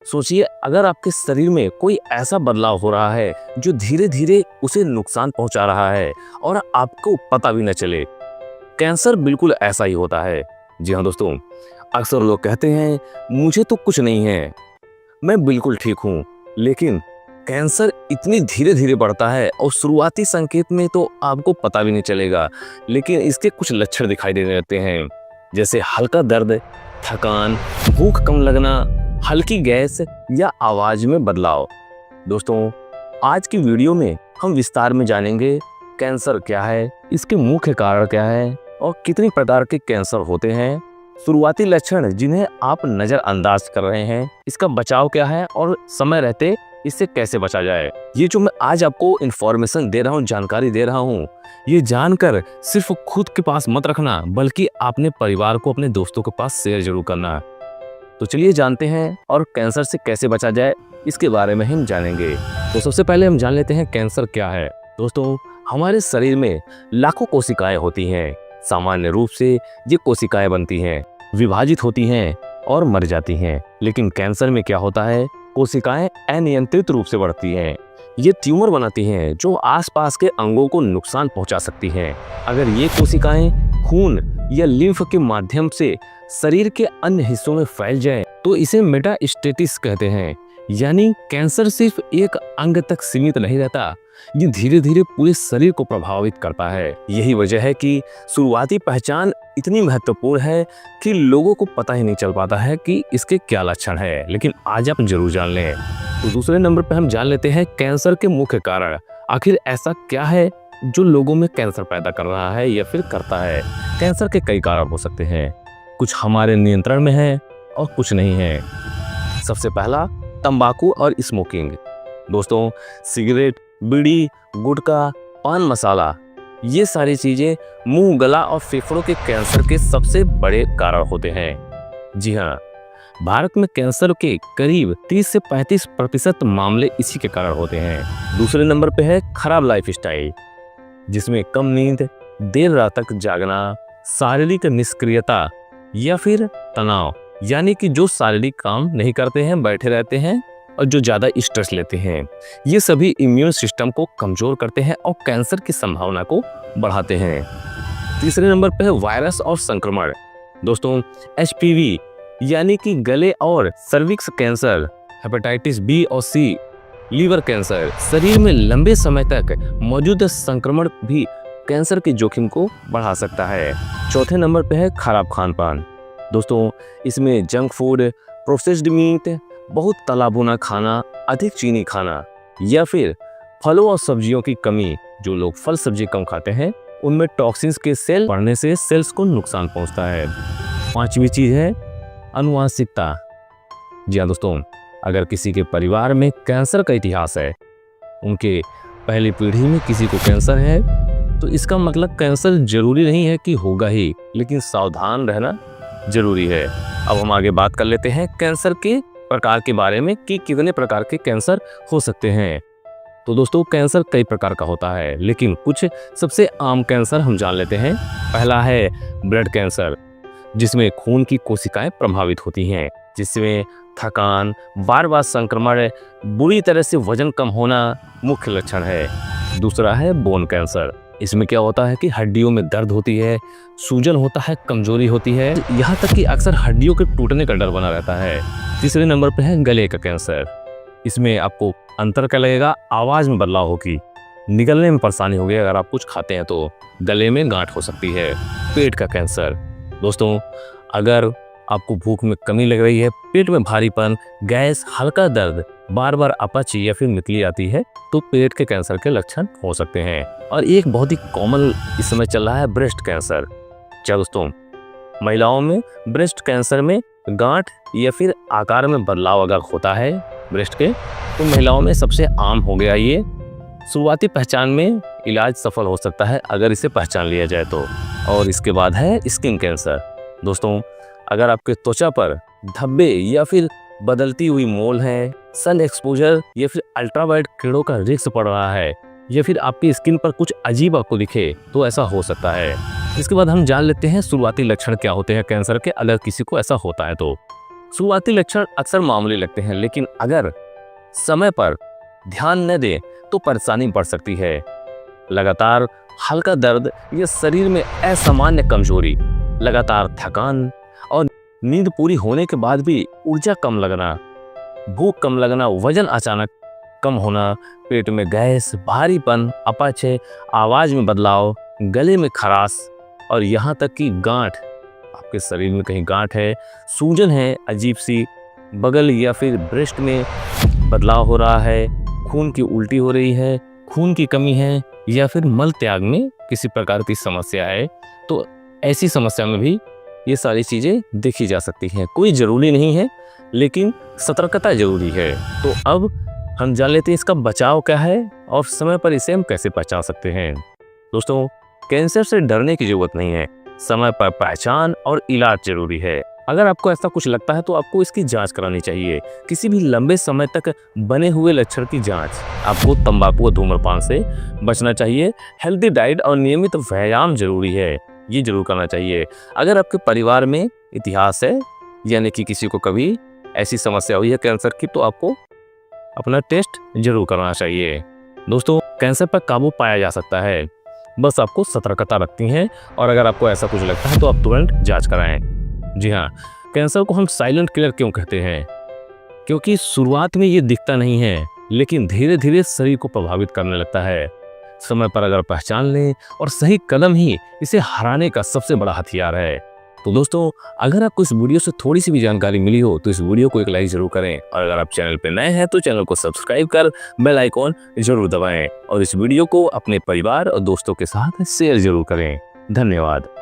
सोचिए, अगर आपके शरीर में कोई ऐसा बदलाव हो रहा है जो धीरे धीरे उसे नुकसान पहुंचा रहा है और आपको पता भी न चले। कैंसर बिल्कुल ऐसा ही होता है। जी हाँ दोस्तों, अक्सर लोग कहते हैं मुझे तो कुछ नहीं है, मैं बिल्कुल ठीक हूँ। लेकिन कैंसर इतनी धीरे धीरे बढ़ता है और शुरुआती संकेत में तो आपको पता भी नहीं चलेगा, लेकिन इसके कुछ लक्षण दिखाई देने लगते हैं, जैसे हल्का दर्द, थकान, भूख कम लगना, हल्की गैस या आवाज में बदलाव। दोस्तों, आज की वीडियो में हम विस्तार में जानेंगे कैंसर क्या है, इसके मुख्य कारण क्या है और कितनी प्रकार के कैंसर होते हैं, शुरुआती लक्षण जिन्हें आप नजरअंदाज कर रहे हैं, इसका बचाव क्या है और समय रहते इससे कैसे बचा जाए। ये जो मैं आज आपको इन्फॉर्मेशन दे रहा हूँ, जानकारी दे रहा हूँ, ये जानकर सिर्फ खुद के पास मत रखना, बल्कि अपने परिवार को, अपने दोस्तों के पास शेयर जरूर करना। तो चलिए जानते हैं और कैंसर से कैसे बचा जाए इसके बारे में हम जानेंगे। तो सबसे पहले हम जान लेते हैं कैंसर क्या है। दोस्तों, हमारे शरीर में लाखों कोशिकाएं होती हैं। सामान्य रूप से ये कोशिकाएं बनती हैं, विभाजित होती हैं और मर जाती हैं। लेकिन कैंसर में क्या होता है, कोशिकाएं अनियंत्रित रूप से बढ़ती हैं। ये ट्यूमर बनाती हैं जो आसपास के अंगों को नुकसान पहुंचा सकती हैं। अगर ये कोशिकाएं खून या लिम्फ के माध्यम से शरीर के अन्य हिस्सों में फैल जाए तो इसे मेटास्टेसिस कहते हैं। यानी कैंसर सिर्फ एक अंग तक सीमित नहीं रहता, ये धीरे धीरे पूरे शरीर को प्रभावित करता है। यही वजह है कि शुरुआती पहचान इतनी महत्वपूर्ण है कि लोगों को पता ही नहीं चल पाता है कि इसके क्या लक्षण है, लेकिन आज आप जरूर जान लें। तो दूसरे नंबर पर हम जान लेते हैं कैंसर के मुख्य कारण। आखिर ऐसा क्या है जो लोगों में कैंसर पैदा कर रहा है या फिर करता है। कैंसर के कई कारण हो सकते हैं, कुछ हमारे नियंत्रण में है और कुछ नहीं है। सबसे पहला, तंबाकू और स्मोकिंग। दोस्तों, सिगरेट, बीड़ी, गुटखा, पान मसाला, ये सारी चीजें मुंह, गला और फेफड़ों के कैंसर के सबसे बड़े कारण होते हैं। जी हाँ, भारत में कैंसर के करीब 30 से 35% मामले इसी के कारण होते हैं। दूसरे नंबर पे है खराब लाइफस्टाइल, जिसमें कम नींद, देर रात तक जागना, शारीरिक निष्क्रियता या फिर तनाव, यानी कि जो शारीरिक काम नहीं करते हैं, बैठे रहते हैं और जो ज़्यादा स्ट्रेस लेते हैं, ये सभी इम्यून सिस्टम को कमज़ोर करते हैं और कैंसर की संभावना को बढ़ाते हैं। तीसरे नंबर पर है वायरस और संक्रमण। दोस्तों, HPV यानी कि गले और सर्विक्स कैंसर, हेपेटाइटिस B और C, लीवर कैंसर, शरीर में लंबे समय तक मौजूद संक्रमण भी कैंसर के जोखिम को बढ़ा सकता है। चौथे नंबर पर है खराब खान पान। दोस्तों, इसमें जंक फूड, प्रोसेस्ड मीट, बहुत तला भुना खाना, अधिक चीनी खाना या फिर फलों और सब्जियों की कमी। जो लोग फल सब्जी कम खाते हैं उनमें टॉक्सिन्स के सेल बढ़ने से सेल्स को नुकसान पहुंचता है। पांचवी चीज है आनुवंशिकता। जी हाँ दोस्तों, अगर किसी के परिवार में कैंसर का इतिहास है, उनके पहली पीढ़ी में किसी को कैंसर है, तो इसका मतलब कैंसर जरूरी नहीं है कि होगा ही, लेकिन सावधान रहना जरूरी है। अब हम आगे बात कर लेते हैं कैंसर के प्रकार के बारे में कि कितने प्रकार के कैंसर हो सकते हैं। तो दोस्तों, कैंसर कई प्रकार का होता है, लेकिन कुछ सबसे आम कैंसर हम जान लेते हैं। पहला है ब्लड कैंसर, जिसमें खून की कोशिकाएं प्रभावित होती हैं, जिसमें थकान, बार बार संक्रमण, बुरी तरह से वजन कम होना मुख्य लक्षण है। दूसरा है बोन कैंसर, इसमें क्या होता है कि हड्डियों में दर्द होती है, सूजन होता है, कमजोरी होती है, यहाँ तक कि अक्सर हड्डियों के टूटने का डर बना रहता है। तीसरे नंबर पर है गले का कैंसर, इसमें आपको अंतर क्या लगेगा, आवाज में बदलाव होगी, निगलने में परेशानी होगी, अगर आप कुछ खाते हैं तो गले में गांठ हो सकती है। पेट का कैंसर, दोस्तों, अगर आपको भूख में कमी लग रही है, पेट में भारीपन, गैस, हल्का दर्द, बार बार अपच या फिर मितली आती है, तो पेट के कैंसर के लक्षण हो सकते हैं। और एक बहुत ही कॉमन इस समय चल रहा है ब्रेस्ट कैंसर। क्या दोस्तों, महिलाओं में ब्रेस्ट कैंसर में गांठ या फिर आकार में बदलाव अगर होता है ब्रेस्ट के, तो महिलाओं में सबसे आम हो गया ये। शुरुआती पहचान में इलाज सफल हो सकता है अगर इसे पहचान लिया जाए तो। और इसके बाद है स्किन कैंसर। दोस्तों, अगर आपके त्वचा पर धब्बे या फिर बदलती हुई मोल है, सन एक्सपोजर या फिर अल्ट्रावायलेट किरणों का रिस्क पड़ रहा है, या फिर आपकी स्किन पर कुछ अजीब आपको दिखे, तो ऐसा हो सकता है। इसके बाद हम जान लेते हैं शुरुआती लक्षण क्या होते हैं कैंसर के, अगर किसी को ऐसा होता है तो। शुरुआती लक्षण अक्सर मामूली लगते हैं, लेकिन अगर समय पर ध्यान न दें तो परेशानी बढ़ सकती है। लगातार हल्का दर्द या शरीर में असामान्य कमजोरी, लगातार थकान और नींद पूरी होने के बाद भी ऊर्जा कम लगना, भूख कम लगना, वजन अचानक कम होना, पेट में गैस, भारीपन, अपच, आवाज में बदलाव, गले में खराश और यहाँ तक कि गांठ, आपके शरीर में कहीं गांठ है, सूजन है अजीब सी, बगल या फिर ब्रेस्ट में बदलाव हो रहा है, खून की उल्टी हो रही है, खून की कमी है या फिर मल त्याग में किसी प्रकार की समस्या है, तो ऐसी समस्या में भी ये सारी चीज़ें देखी जा सकती हैं। कोई ज़रूरी नहीं है, लेकिन सतर्कता ज़रूरी है। तो अब हम जान लेते हैं इसका बचाव क्या है और समय पर इसे हम कैसे पहचान सकते हैं। दोस्तों, कैंसर से डरने की ज़रूरत नहीं है, समय पर पहचान और इलाज जरूरी है। अगर आपको ऐसा कुछ लगता है तो आपको इसकी जांच करानी चाहिए। किसी भी लंबे समय तक बने हुए लक्षण की जांच, आपको तंबाकू और धूम्रपान से बचना चाहिए। हेल्दी डाइट और नियमित व्यायाम जरूरी है, ये जरूर करना चाहिए। अगर आपके परिवार में इतिहास है, यानी कि किसी को कभी ऐसी समस्या हुई है कैंसर की, तो आपको अपना टेस्ट जरूर करना चाहिए। दोस्तों, कैंसर पर काबू पाया जा सकता है, बस आपको सतर्कता रखती है और अगर आपको ऐसा कुछ लगता है तो आप तुरंत जांच कराएं। जी हाँ, कैंसर को हम साइलेंट किलर क्यों कहते हैं? क्योंकि शुरुआत में ये दिखता नहीं है, लेकिन धीरे धीरे शरीर को प्रभावित करने लगता है। समय पर अगर पहचान लें और सही कदम ही इसे हराने का सबसे बड़ा हथियार है। तो दोस्तों, अगर आपको इस वीडियो से थोड़ी सी भी जानकारी मिली हो तो इस वीडियो को एक लाइक जरूर करें और अगर आप चैनल पर नए हैं तो चैनल को सब्सक्राइब कर बेल आइकॉन जरूर दबाएं और इस वीडियो को अपने परिवार और दोस्तों के साथ शेयर जरूर करें। धन्यवाद।